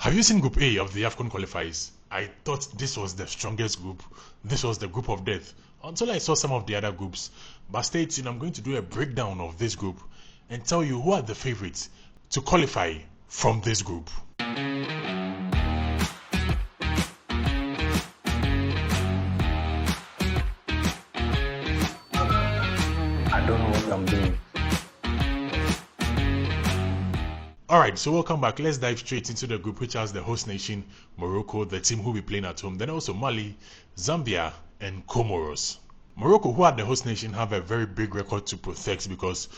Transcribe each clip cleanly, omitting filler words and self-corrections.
Have you seen Group A of the AFCON qualifiers? I thought this was the strongest group. This was the group of death. Until I saw some of the other groups. But stay tuned, I'm going to do a breakdown of this group and tell you who are the favorites to qualify from this group. I don't know what I'm doing. Alright, so welcome back. Let's dive straight into the group which has the host nation, Morocco, the team who will be playing at home, then also Mali, Zambia, and Comoros. Morocco, who are the host nation, have a very big record to protect because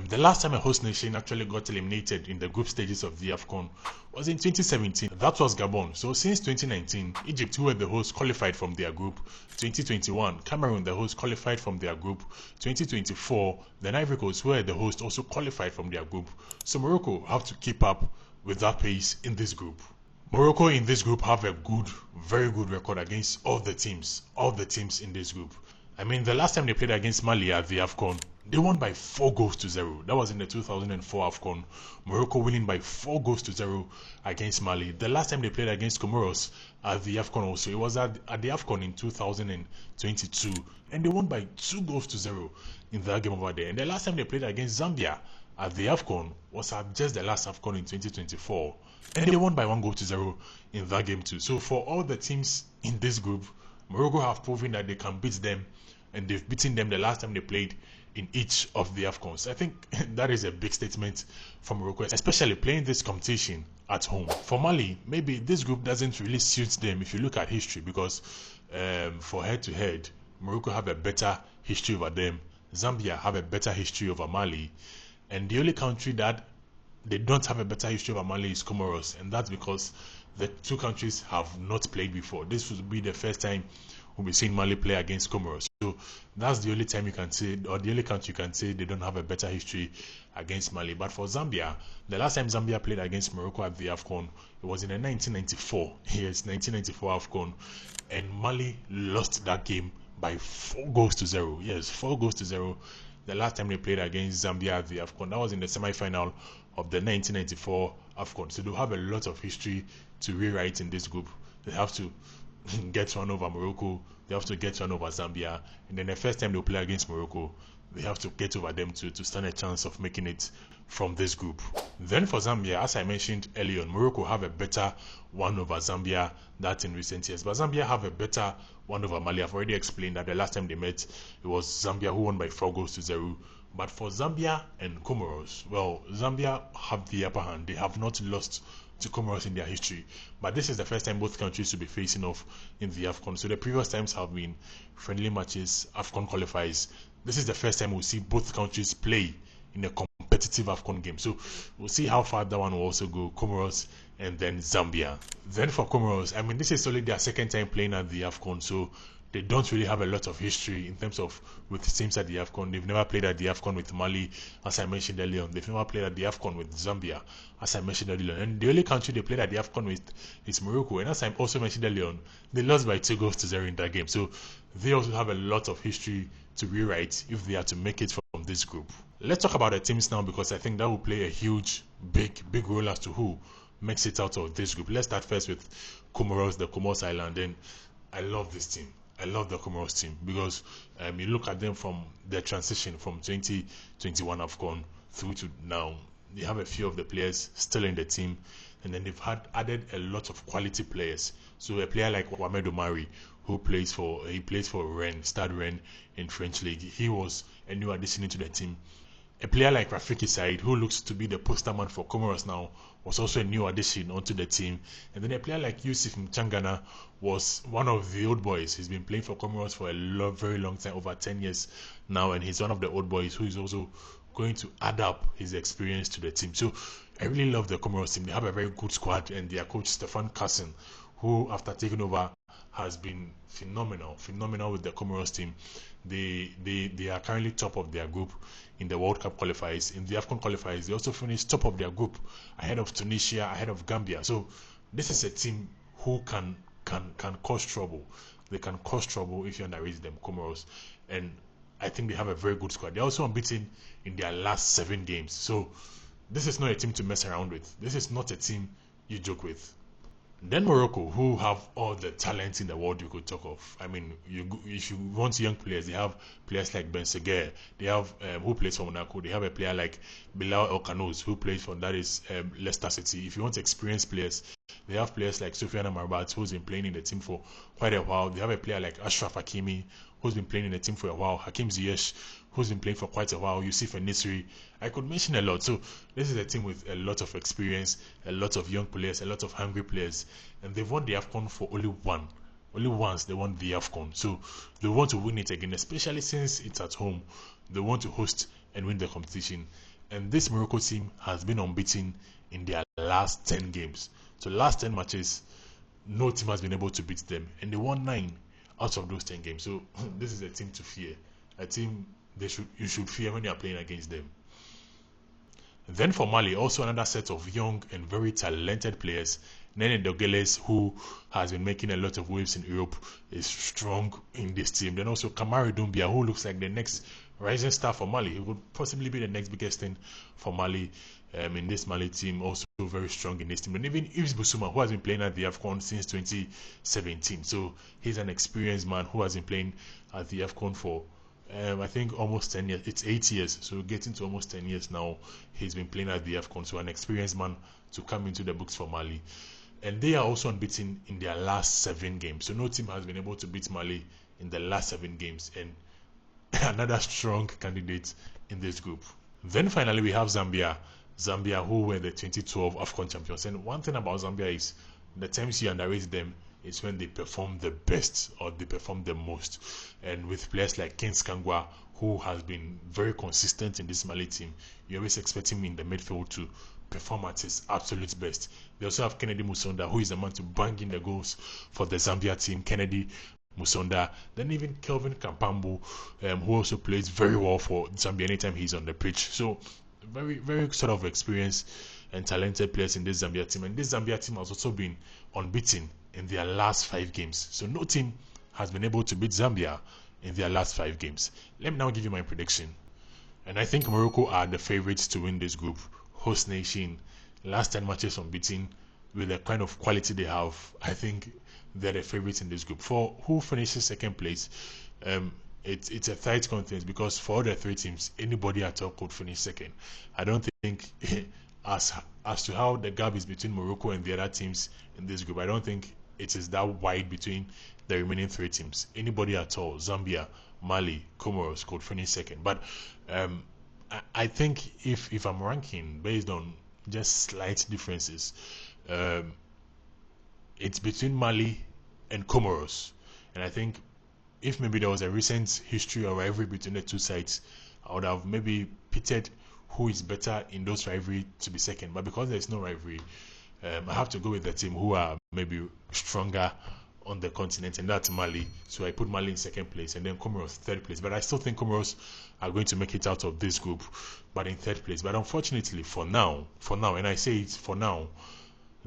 the last time a host nation actually got eliminated in the group stages of the AFCON was in 2017. That was Gabon. So since 2019, Egypt, who were the host, qualified from their group. 2021, Cameroon, the host, qualified from their group. 2024, the Ivory Coast, who were the host, also qualified from their group. So Morocco have to keep up with that pace in this group. Morocco in this group have a very good record against all the teams in this group. I mean, the last time they played against Mali at the AFCON, they won by 4-0. That was in the 2004 AFCON. Morocco winning by 4-0 against Mali. The last time they played against Comoros at the AFCON also, it was at the AFCON in 2022. And they won by 2-0 in that game over there. And the last time they played against Zambia at the AFCON was at just the last AFCON in 2024. And they won by 1-0 in that game too. So for all the teams in this group, Morocco have proven that they can beat them, and they've beaten them the last time they played in each of the AFCONs. I think that is a big statement from Morocco, especially playing this competition at home. For Mali, maybe this group doesn't really suit them if you look at history, because for head-to-head, Morocco have a better history over them. Zambia have a better history over Mali, and the only country that they don't have a better history over Mali is Comoros, and that's because the two countries have not played before. This will be the first time we'll be seeing Mali play against Comoros. So that's the only time you can say, or the only country you can say they don't have a better history against Mali. But for Zambia, the last time Zambia played against Morocco at the AFCON, it was in the 1994. Yes, 1994 AFCON, and Mali lost that game by 4-0. Yes, 4-0. The last time they played against Zambia at the AFCON, that was in the semi-final of the 1994 AFCON. So they'll have a lot of history to rewrite in this group. They have to get one over Morocco, they have to get one over Zambia, and then the first time they'll play against Morocco, they have to get over them to stand a chance of making it from this group. Then for Zambia, as I mentioned earlier on, Morocco have a better one over Zambia that in recent years, but Zambia have a better one over Mali. I've already explained that the last time they met, it was Zambia who won by 4-0. But for Zambia and Comoros, well, Zambia have the upper hand. They have not lost to Comoros in their history, but this is the first time both countries will be facing off in the AFCON. So the previous times have been friendly matches, AFCON qualifiers. This is the first time we'll see both countries play in a competitive AFCON game. So we'll see how far that one will also go, Comoros and then Zambia. Then for Comoros, I mean, this is only their second time playing at the AFCON, so they don't really have a lot of history in terms of with teams at the AFCON. They've never played at the AFCON with Mali, as I mentioned earlier on. They've never played at the AFCON with Zambia, as I mentioned earlier on. And the only country they played at the AFCON with is Morocco. And as I also mentioned earlier on, they lost by 2-0 in that game. So they also have a lot of history to rewrite if they are to make it from this group. Let's talk about the teams now, because I think that will play a huge, big role as to who makes it out of this group. Let's start first with Comoros, the Comoros Island. And I love this team. I love the Comoros team because you look at them from their transition from 2021 AFCON through to now. They have a few of the players still in the team, and then they've added a lot of quality players. So a player like Wamed Omari, who plays for Rennes, Stade Rennes in French League, he was a new addition into the team. A player like Rafiki Said, who looks to be the poster man for Comoros now, was also a new addition onto the team. And then a player like Yusuf Mchangana was one of the old boys. He's been playing for Comoros for a very long time, over 10 years now, and he's one of the old boys who is also going to add up his experience to the team. So I really love the Comoros team. They have a very good squad, and their coach Stefan Kassin, who after taking over has been phenomenal with the Comoros team. They are currently top of their group in the World Cup qualifiers. In the AFCON qualifiers, they also finished top of their group, ahead of Tunisia, ahead of Gambia. So this is a team who can cause trouble. They can cause trouble if you underrate them, Comoros. And I think they have a very good squad. They're also unbeaten in their last 7 games. So this is not a team to mess around with. This is not a team you joke with. Then Morocco, who have all the talent in the world you could talk of. I mean, if you want young players, they have players like Ben Seger. They have who plays for Monaco. They have a player like Bilal El who plays for Leicester City. If you want experienced players, they have players like Soufiane Amrabat, who's been playing in the team for quite a while. They have a player like Ashraf Hakimi, who's been playing in the team for a while. Hakim Ziyech, who's been playing for quite a while. Yusuf Enesri. I could mention a lot. So this is a team with a lot of experience, a lot of young players, a lot of hungry players, and they've won the AFCON for only once they won the AFCON. So they want to win it again, especially since it's at home. They want to host and win the competition. And this Morocco team has been unbeaten in their last 10 games. So last 10 matches, no team has been able to beat them, and they won 9 out of those 10 games. So this is a team to fear, a team you should fear when you are playing against them. Then for Mali, also another set of young and very talented players. Nene Dogeles, who has been making a lot of waves in Europe, is strong in this team. Then also Kamari Doumbia, who looks like the next rising star for Mali. He would possibly be the next biggest thing for Mali in this Mali team, also very strong in this team. And even Yves Bissouma, who has been playing at the AFCON since 2017. So he's an experienced man who has been playing at the AFCON for I think almost 10 years. It's 8 years, so getting to almost 10 years now. He's been playing at the AFCON, so an experienced man to come into the books for Mali. And they are also unbeaten in their last 7 games. So no team has been able to beat Mali in the last 7 games. And another strong candidate in this group. Then finally we have Zambia. Zambia, who were the 2012 AFCON champions. And one thing about Zambia is the times you underrate them is when they perform the best or they perform the most. And with players like Ken Skangwa, who has been very consistent in this Mali team, you always expect him in the midfield to perform at his absolute best. They also have Kennedy Musonda, who is the man to bang in the goals for the Zambia team. Kennedy Musonda, then even Kelvin Kampambu, who also plays very well for Zambia anytime he's on the pitch. So very, very sort of experienced and talented players in this Zambia team. And this Zambia team has also been unbeaten in their last 5 games. So no team has been able to beat Zambia in their last 5 games. Let me now give you my prediction. And I think Morocco are the favorites to win this group. Host nation, last 10 matches unbeaten, with the kind of quality they have, I think they're the favorites in this group. For who finishes second place, it's a tight contest, because for all the 3 teams, anybody at all could finish second. I don't think as to how the gap is between Morocco and the other teams in this group, I don't think it is that wide between the remaining 3 teams. Anybody at all, Zambia, Mali, Comoros, could finish second. But I think if I'm ranking based on just slight differences, it's between Mali and Comoros. And I think if maybe there was a recent history or rivalry between the 2 sides, I would have maybe pitted who is better in those rivalry to be second. But because there's no rivalry, I have to go with the team who are maybe stronger on the continent, and that's Mali. So I put Mali in second place, and then Comoros third place. But I still think Comoros are going to make it out of this group, but in third place. But unfortunately, for now, and I say it's for now,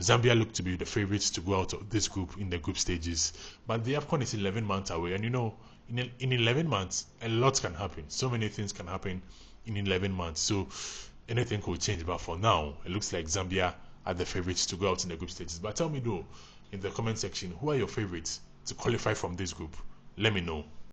Zambia look to be the favorites to go out of this group in the group stages. But the AFCON is 11 months away, and you know, in 11 months, a lot can happen. So many things can happen in 11 months. So anything could change. But for now, it looks like Zambia are the favorites to go out in the group stages. But tell me though, in the comment section, who are your favorites to qualify from this group? Let me know.